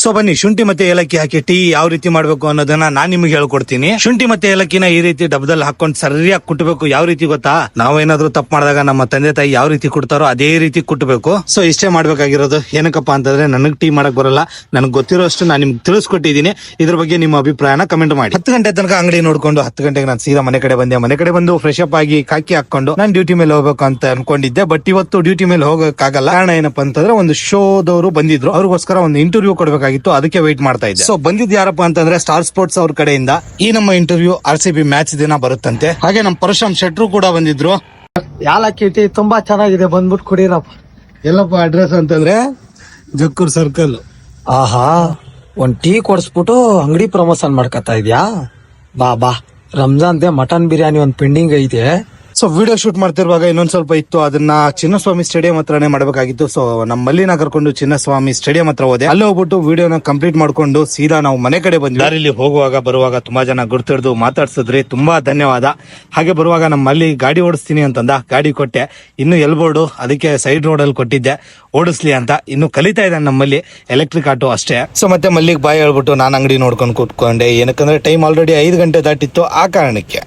So ಬನ್ನಿ, ಶುಂಠಿ ಮತ್ತೆ ಏಲಕ್ಕಿ ಹಾಕಿ ಟೀ ಯಾವ ರೀತಿ ಮಾಡ್ಬೇಕು ಅನ್ನೋದನ್ನ ನಾನ್ ನಿಮ್ಗೆ ಹೇಳ್ಕೊಡ್ತೀನಿ. ಶುಂಠಿ ಮತ್ತೆ ಏಲಕ್ಕಿನ ಈ ರೀತಿ ಡಬ್ಬದಲ್ಲಿ ಹಾಕೊಂಡು ಸರಿಯಾಗಿ ಕುಟ್ಟಬೇಕು. ಯಾವ ರೀತಿ ಗೊತ್ತಾ, ನಾವೇನಾದ್ರೂ ತಪ್ಪು ಮಾಡಿದಾಗ ನಮ್ಮ ತಂದೆ ತಾಯಿ ಯಾವ ರೀತಿ ಕುಟ್ತಾರೋ ಅದೇ ರೀತಿ ಕುಟ್ಟಬೇಕು. ಸೊ ಇಷ್ಟೇ ಮಾಡ್ಬೇಕಾಗಿರೋದು. ಏನಕ್ಕಪ್ಪ ಅಂತಂದ್ರೆ ನನಗ್ ಟೀ ಮಾಡಕ್ ಬರಲ್ಲ, ನನಗ್ ಗೊತ್ತಿರೋ ಅಷ್ಟು ನಾನು ನಿಮ್ಗೆ ತಿಳಿಸ್ಕೊಟ್ಟಿದ್ದೀನಿ. ಇದ್ರ ಬಗ್ಗೆ ನಿಮ್ಮ ಅಭಿಪ್ರಾಯನ ಕಮೆಂಟ್ ಮಾಡಿ. 10 ಗಂಟೆ ತನಕ ಅಂಗಡಿ ನೋಡ್ಕೊಂಡು 10 ಗಂಟೆಗೆ ನಾನು ಸೀದಾ ಮನೆ ಕಡೆ ಬಂದೆ. ಮನೆ ಕಡೆ ಬಂದು ಫ್ರೆಶ್ ಅಪ್ ಆಗಿ ಕಾಕಿ ಹಾಕೊಂಡು ನಾನು ಡ್ಯೂಟಿ ಮೇಲೆ ಹೋಗ್ಬೇಕು ಅಂತ ಅನ್ಕೊಂಡಿದ್ದೆ. ಬಟ್ ಇವತ್ತು ಡ್ಯೂಟಿ ಮೇಲೆ ಹೋಗಕ್ಕಾಗಲ್ಲ. ಕಾರಣ ಏನಪ್ಪಾ ಅಂತಂದ್ರೆ ಒಂದು ಶೋದವರು ಬಂದಿದ್ರು, ಅವ್ರಿಗೋಸ್ಕರ ಒಂದು ಇಂಟರ್ವ್ಯೂ ಕೊಡ್ಬೇಕಾಗಿತ್ತು. ಅದಕ್ಕೆ ವೇಟ್ ಮಾಡ್ತಾ ಇದ್ದೆ. ಸೊ ಬಂದಿದ್ ಯಾರಪ್ಪ ಅಂತಂದ್ರೆ ಸ್ಟಾರ್ ಸ್ಪೋರ್ಟ್ಸ್ ಅವ್ರ ಕಡೆಯಿಂದ ಈ ನಮ್ಮ ಇಂಟರ್ವ್ಯೂ RCB ಮ್ಯಾಚ್ ದಿನ ಬರುತ್ತಂತೆ. ಹಾಗೆ ನಮ್ಮ ಪರಶುರಾಮ್ ಶೆಟ್ರು ಕೂಡ ಬಂದಿದ್ರು. ಯಾಲಕ್ಕಿ ಟೀ ತುಂಬಾ ಚೆನ್ನಾಗಿದೆ, ಬಂದ್ಬಿಟ್ಟು ಕುಡೀರಪ್ಪ. ಎಲ್ಲಪ್ಪ ಅಡ್ರೆಸ್ ಅಂತಂದ್ರೆ ಜಕ್ಕೂರ್ ಸರ್ಕಲ್. ಆಹಾ, ಒಂದ್ ಟೀ ಕೊಡ್ಸ್ಬಿಟ್ಟು ಅಂಗಡಿ ಪ್ರಮೋಷನ್ ಮಾಡ್ಕೊತಾ ಇದ್ಯಾ? ಬಾ ರಂಜಾನ್ದೆ ಮಟನ್ ಬಿರಿಯಾನಿ ಒಂದ್ ಪೆಂಡಿಂಗ್ ಐತೆ. ಸೊ ವಿಡಿಯೋ ಶೂಟ್ ಮಾಡ್ತಿರುವಾಗ ಇನ್ನೊಂದ್ ಸ್ವಲ್ಪ ಇತ್ತು, ಅದನ್ನ ಚಿನ್ನಸ್ವಾಮಿ ಸ್ಟೇಡಿಯಂ ಹತ್ರನೇ ಮಾಡ್ಬೇಕಾಗಿತ್ತು. ಸೊ ನಮ್ಮ ಮಲ್ಲಿನ ಕರ್ಕೊಂಡು ಚಿನ್ನಸ್ವಾಮಿ ಸ್ಟೇಡಿಯಂ ಹತ್ರ ಹೋದೆ. ಅಲ್ಲಿ ಹೋಗ್ಬಿಟ್ಟು ವಿಡಿಯೋನ ಕಂಪ್ಲೀಟ್ ಮಾಡ್ಕೊಂಡು ಸೀದಾ ನಾವು ಮನೆ ಕಡೆ ಬಂದ್ವಿ. ದಾರಿಲಿ ಹೋಗುವಾಗ ಬರುವಾಗ ತುಂಬಾ ಜನ ಗುರ್ತಿಡ್ದು ಮಾತಾಡ್ಸಿದ್ರಿ, ತುಂಬಾ ಧನ್ಯವಾದ. ಹಾಗೆ ಬರುವಾಗ ನಮ್ಮ ಮಲ್ಲಿ ಗಾಡಿ ಓಡಿಸ್ತೀನಿ ಅಂತಂದ, ಗಾಡಿ ಕೊಟ್ಟೆ. ಇನ್ನು ಎಲ್ಬೋರ್ಡು ಅದಕ್ಕೆ ಸೈಡ್ ರೋಡ್ ಅಲ್ಲಿ ಕೊಟ್ಟಿದ್ದೆ ಓಡಿಸ್ಲಿ ಅಂತ. ಇನ್ನು ಕಲಿತಾ ಇದ್ದಾನೆ ನಮ್ಮಲ್ಲಿ ಎಲೆಕ್ಟ್ರಿಕ್ ಆಟೋ ಅಷ್ಟೇ. ಸೊ ಮತ್ತೆ ಮಲ್ಲಿಗೆ ಬಾಯ್ ಹೇಳ್ಬಿಟ್ಟು ನಾನು ಅಂಗಡಿ ನೋಡ್ಕೊಂಡು ಕೂತ್ಕೊಂಡೆ. ಏನಕ್ಕಂದ್ರೆ ಟೈಮ್ ಆಲ್ರೆಡಿ 5 ಗಂಟೆ ದಾಟಿತ್ತು, ಆ ಕಾರಣಕ್ಕೆ.